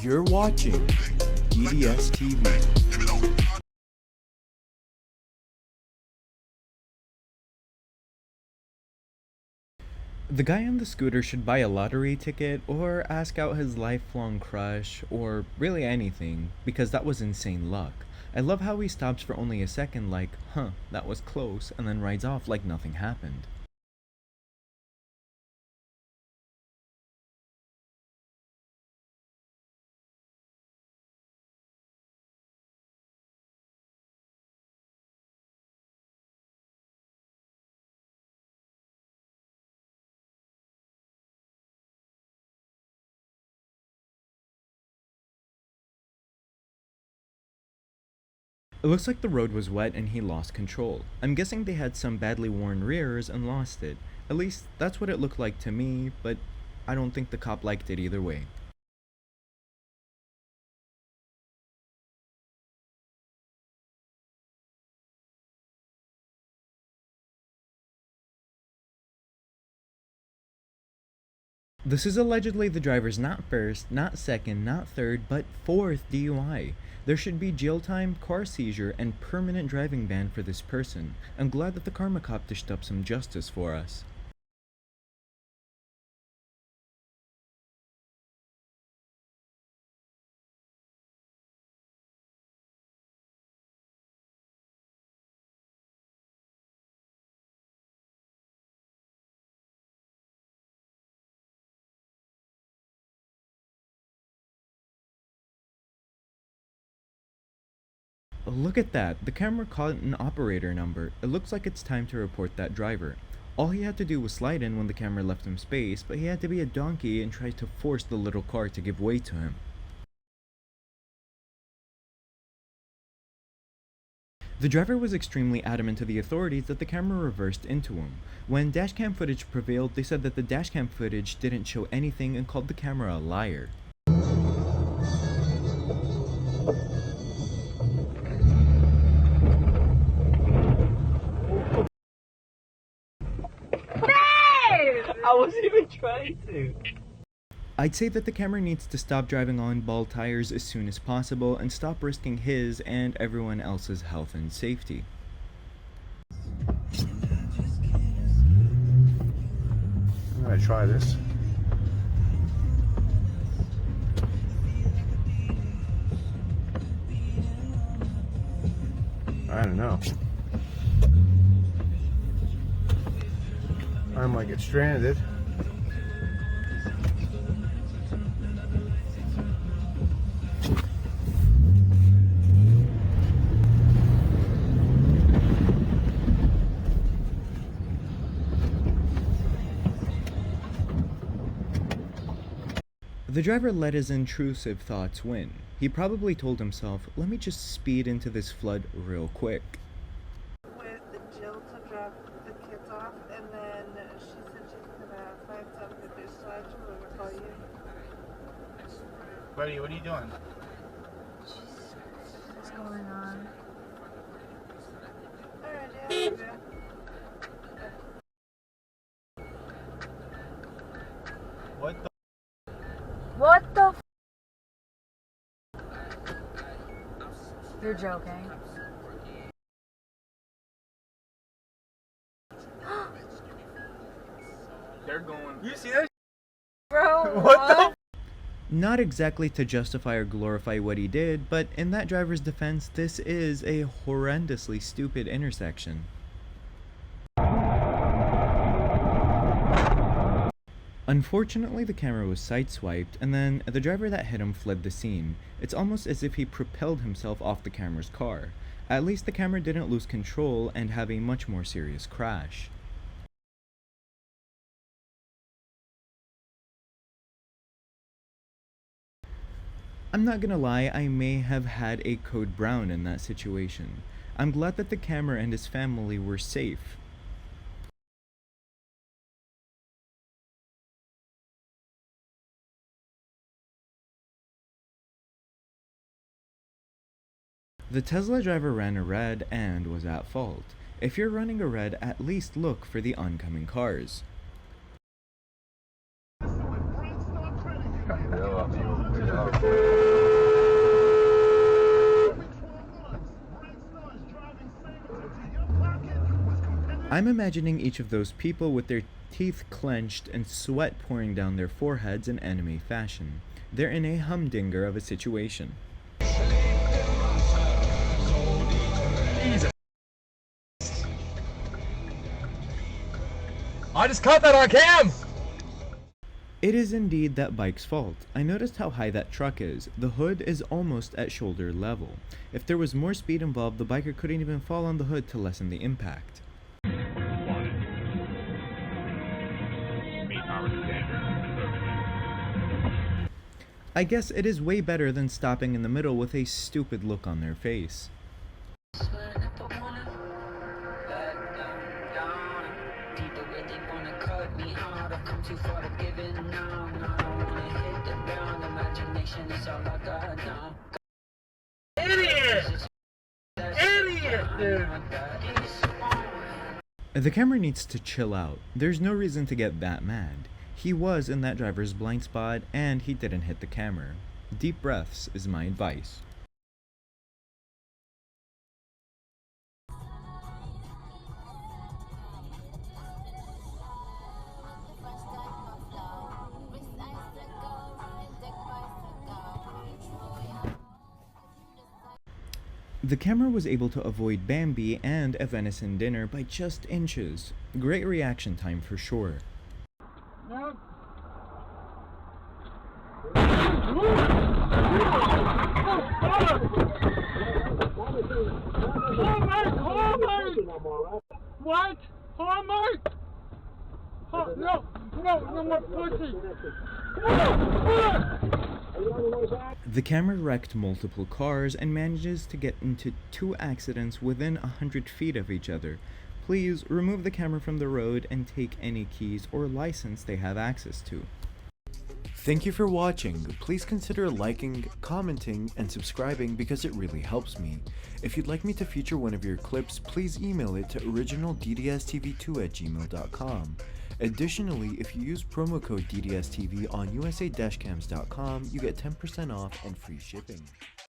You're watching EDS TV. The guy on the scooter should buy a lottery ticket or ask out his lifelong crush or really anything, because that was insane luck. I love how he stops for only a second like, huh, that was close, and then rides off like nothing happened. It looks like the road was wet and he lost control. I'm guessing they had some badly worn rears and lost it. At least that's what it looked like to me, but I don't think the cop liked it either way. This is allegedly the driver's not first, not second, not third, but fourth DUI. There should be jail time, car seizure, and permanent driving ban for this person. I'm glad that the karma cop dished up some justice for us. Look at that, the camera caught an operator number. It looks like it's time to report that driver. All he had to do was slide in when the camera left him space, but he had to be a donkey and try to force the little car to give way to him. The driver was extremely adamant to the authorities that the camera reversed into him. When dashcam footage prevailed, they said that the dashcam footage didn't show anything and called the camera a liar. I wasn't even trying to. I'd say that the camera needs to stop driving on bald tires as soon as possible and stop risking his and everyone else's health and safety. I'm gonna try this. I don't know. I might get stranded. The driver let his intrusive thoughts win. He probably told himself, let me just speed into this flood real quick. With Jill to drop the kids off, and then she said she's gonna find something to do, so I told her to call you. Buddy, what are you doing? What's going on? Alright, yeah, okay. What the? What the f? You're joking. They're going. You see that? Bro, What the? Not exactly to justify or glorify what he did, but in that driver's defense, this is a horrendously stupid intersection. Unfortunately, the camera was sideswiped, and then the driver that hit him fled the scene. It's almost as if he propelled himself off the camera's car. At least the camera didn't lose control and have a much more serious crash. I'm not gonna lie, I may have had a code brown in that situation. I'm glad that the camera and his family were safe. The Tesla driver ran a red and was at fault. If you're running a red, at least look for the oncoming cars. Ja, I'm imagining each of those people with their teeth clenched and sweat pouring down their foreheads in anime fashion. They're in a humdinger of a situation. I just caught that on cam! It is indeed that bike's fault. I noticed how high that truck is. The hood is almost at shoulder level. If there was more speed involved, the biker couldn't even fall on the hood to lessen the impact. I guess it is way better than stopping in the middle with a stupid look on their face. Idiot! Idiot, dude! The camera needs to chill out. There's no reason to get that mad. He was in that driver's blind spot and he didn't hit the camera. Deep breaths is my advice. The camera was able to avoid Bambi and a venison dinner by just inches. Great reaction time for sure. What? Hallmark? No, my pussy. The camera wrecked multiple cars and manages to get into 2 accidents within 100 feet of each other. Please remove the camera from the road and take any keys or license they have access to. Thank you for watching. Please consider liking, commenting, and subscribing because it really helps me. If you'd like me to feature one of your clips, please email it to originalddstv2@gmail.com. Additionally, if you use promo code DDSTV on usadashcams.com, you get 10% off and free shipping.